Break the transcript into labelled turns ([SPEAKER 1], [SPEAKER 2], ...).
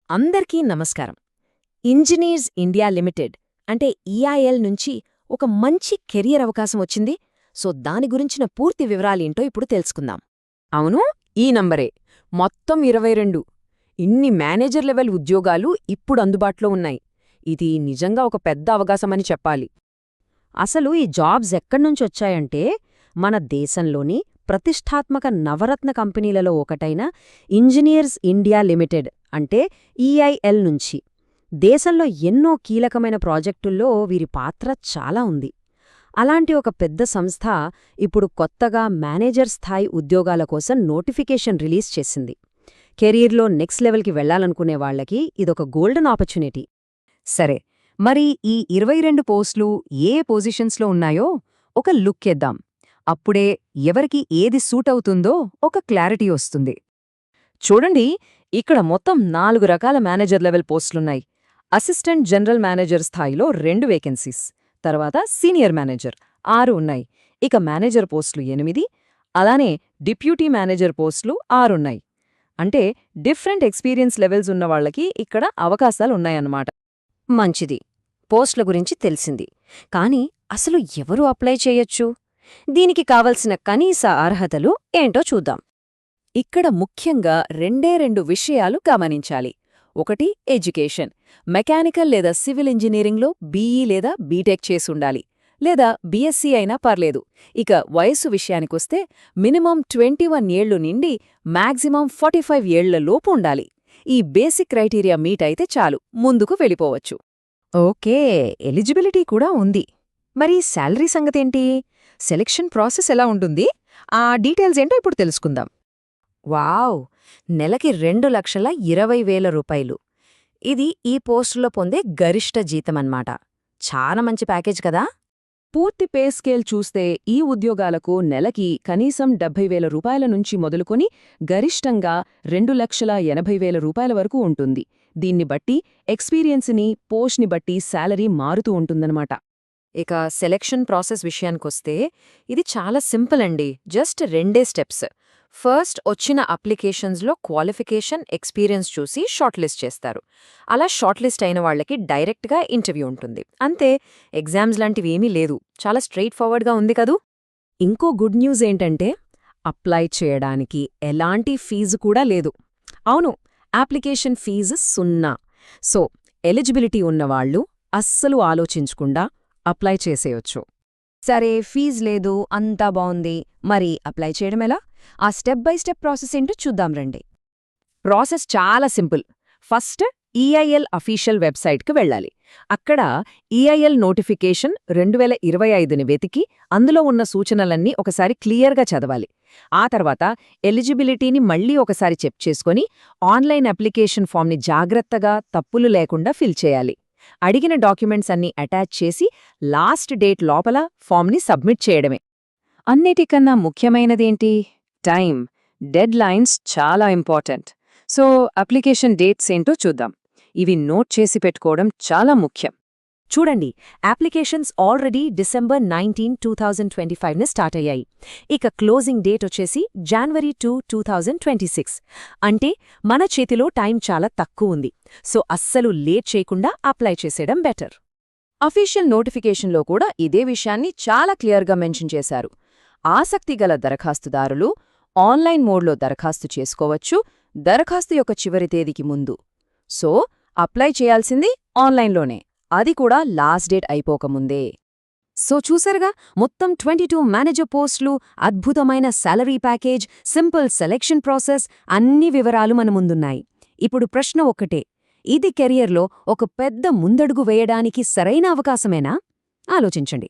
[SPEAKER 1] అందరికీ నమస్కారం. Engineers India limited అంటే ఈఐఎల్ నుంచి ఒక మంచి కెరియర్ అవకాశం వచ్చింది. సో దాని గురించిన పూర్తి వివరాలేంటో ఇప్పుడు తెలుసుకుందాం.
[SPEAKER 2] అవును, ఈ నంబరే. మొత్తం 22 ఇన్ని మేనేజర్ లెవెల్ ఉద్యోగాలు ఇప్పుడు అందుబాటులో ఉన్నాయి. ఇది నిజంగా ఒక పెద్ద అవకాశమని చెప్పాలి.
[SPEAKER 1] అసలు ఈ జాబ్స్ ఎక్కడ్నుంచొచ్చాయంటే మన దేశంలోని ప్రతిష్టాత్మక నవరత్న కంపెనీలలో ఒకటైన ఇంజినీర్స్ ఇండియా లిమిటెడ్ అంటే ఈఐఎల్ నుంచి. దేశంలో ఎన్నో కీలకమైన ప్రాజెక్టుల్లో వీరి పాత్ర చాలా ఉంది. అలాంటి ఒక పెద్ద సంస్థ ఇప్పుడు కొత్తగా మేనేజర్ స్థాయి ఉద్యోగాల కోసం నోటిఫికేషన్ రిలీజ్ చేసింది. కెరీర్లో నెక్స్ట్ లెవెల్కి వెళ్లాలనుకునే వాళ్లకి ఇదొక గోల్డెన్ ఆపర్చునిటీ.
[SPEAKER 2] సరే, మరి ఈ 22 పోస్టులు ఏ పొజిషన్స్లో ఉన్నాయో ఒక లుక్కేద్దాం. అప్పుడే ఎవరికి ఏది సూట్ అవుతుందో ఒక క్లారిటీ వస్తుంది. చూడండి, ఇక్కడ మొత్తం 4 రకాల మేనేజర్ లెవెల్ పోస్టులున్నాయి. అసిస్టెంట్ జనరల్ మేనేజర్ స్థాయిలో 2 వేకెన్సీస్, తర్వాత సీనియర్ మేనేజర్ 6 ఉన్నాయి. ఇక మేనేజర్ పోస్టులు 8, అలానే డిప్యూటీ మేనేజర్ పోస్టులు 6 ఉన్నాయి. అంటే డిఫరెంట్ ఎక్స్పీరియన్స్ లెవెల్స్ ఉన్నవాళ్లకి ఇక్కడ అవకాశాలున్నాయన్నమాట.
[SPEAKER 1] మంచిది, పోస్టుల గురించి తెలిసింది. కానీ అసలు ఎవరు అప్లై చేయొచ్చు? దీనికి కావలసిన కనీస అర్హతలు ఏంటో చూద్దాం.
[SPEAKER 2] ఇక్కడ ముఖ్యంగా 2 విషయాలు గమనించాలి. ఒకటి, ఎడ్యుకేషన్. మెకానికల్ లేదా సివిల్ ఇంజనీరింగ్లో బీఈ లేదా బీటెక్ చేసుండాలి, లేదా బీఎస్సీ అయినా పర్లేదు. ఇక వయస్సు విషయానికొస్తే మినిమం 21 ఏళ్లు నిండి మాక్సిమం 45 ఏళ్లలోపు ఉండాలి. ఈ బేసిక్ క్రైటీరియా మీట్ అయితే చాలు, ముందుకు వెళ్ళిపోవచ్చు.
[SPEAKER 1] ఓకే, ఎలిజిబిలిటీ కూడా ఉంది. మరి శాలరీ సంగతేంటి? సెలెక్షన్ ప్రాసెస్ ఎలా ఉంటుంది? ఆ డీటెయిల్స్ ఏంటో ఇప్పుడు తెలుసుకుందాం. వావ్, నెలకి 2,20,000 రూపాయలు. ఇది ఈ పోస్టులో పొందే గరిష్ట జీతమన్నమాట. చాలా మంచి ప్యాకేజ్ కదా.
[SPEAKER 2] పూర్తి పే స్కేల్ చూస్తే ఈ ఉద్యోగాలకు నెలకి కనీసం 70,000 రూపాయల నుంచి మొదలుకొని గరిష్టంగా 2,80,000 రూపాయల వరకు ఉంటుంది. దీన్ని బట్టి ఎక్స్పీరియన్స్ని, పోస్ట్ని బట్టి శాలరీ మారుతూ ఉంటుందన్నమాట.
[SPEAKER 1] ఇక సెలెక్షన్ ప్రాసెస్ విషయానికొస్తే ఇది చాలా సింపుల్ అండి. Just 2 steps. ఫస్ట్, వచ్చిన అప్లికేషన్స్లో క్వాలిఫికేషన్, ఎక్స్పీరియన్స్ చూసి షార్ట్ లిస్ట్ చేస్తారు. అలా షార్ట్ లిస్ట్ అయిన వాళ్లకి డైరెక్ట్గా ఇంటర్వ్యూ ఉంటుంది. అంతే, ఎగ్జామ్స్ లాంటివి ఏమీ లేదు. చాలా స్ట్రెయిట్ ఫార్వర్డ్గా ఉంది కదూ.
[SPEAKER 2] ఇంకో గుడ్ న్యూస్ ఏంటంటే అప్లై చేయడానికి ఎలాంటి ఫీజు కూడా లేదు. అవును, అప్లికేషన్ ఫీజు 0. సో ఎలిజిబిలిటీ ఉన్నవాళ్లు అస్సలు ఆలోచించకుండా అప్లై చేసేయొచ్చు.
[SPEAKER 1] సరే, ఫీజు లేదు, అంతా బావుంది. మరి అప్లై చేయడం ఎలా? ఆ స్టెప్ బై స్టెప్ ప్రాసెస్ ఏంటో చూద్దాం రండి.
[SPEAKER 2] ప్రాసెస్ చాలా సింపుల్. ఫస్ట్, ఈఐఎల్ అఫీషియల్ వెబ్సైట్కి వెళ్ళాలి. అక్కడ ఈఐఎల్ నోటిఫికేషన్ 2025ని వెతికి అందులో ఉన్న సూచనలన్నీ ఒకసారి క్లియర్గా చదవాలి. ఆ తర్వాత ఎలిజిబిలిటీని మళ్లీ ఒకసారి చెక్ చేసుకుని ఆన్లైన్ అప్లికేషన్ ఫామ్ని జాగ్రత్తగా, తప్పులు లేకుండా ఫిల్ చేయాలి. అడిగిన డాక్యుమెంట్స్ అన్నీ అటాచ్ చేసి లాస్ట్ డేట్ లోపల ఫామ్ని సబ్మిట్ చేయడమే.
[SPEAKER 1] అన్నిటికన్నా ముఖ్యమైనదేంటి? టైం. డెడ్ లైన్స్ చాలా ఇంపార్టెంట్. సో అప్లికేషన్ డేట్స్ ఏంటో చూద్దాం. ఇవి నోట్ చేసి పెట్టుకోవడం చాలా ముఖ్యం. చూడండి, అప్లికేషన్స్ ఆల్రెడీ December 19, 2025ని స్టార్ట్ అయ్యాయి. ఇక క్లోజింగ్ డేట్ వచ్చేసి January 2, 2026. అంటే మన చేతిలో టైం చాలా తక్కువ ఉంది. సో అస్సలు లేట్ చేయకుండా అప్లై చేసేయడం బెటర్.
[SPEAKER 2] అఫీషియల్ నోటిఫికేషన్లో కూడా ఇదే విషయాన్ని చాలా క్లియర్గా మెన్షన్ చేశారు. ఆసక్తిగల దరఖాస్తుదారులు ఆన్లైన్ మోడ్లో దరఖాస్తు చేసుకోవచ్చు, దరఖాస్తు యొక్క చివరి తేదీకి ముందు. సో అప్లై చేయాల్సింది ఆన్లైన్లోనే, అది కూడా లాస్ట్ డేట్ అయిపోకముందే. సో చూసారుగా, మొత్తం 22 మేనేజర్ పోస్టులు, అద్భుతమైన salary package, simple selection process, అన్ని వివరాలు మన ముందున్నాయి. ఇప్పుడు ప్రశ్న ఒక్కటే, ఇది కెరియర్లో ఒక పెద్ద ముందడుగు వేయడానికి సరైన అవకాశమేనా? ఆలోచించండి.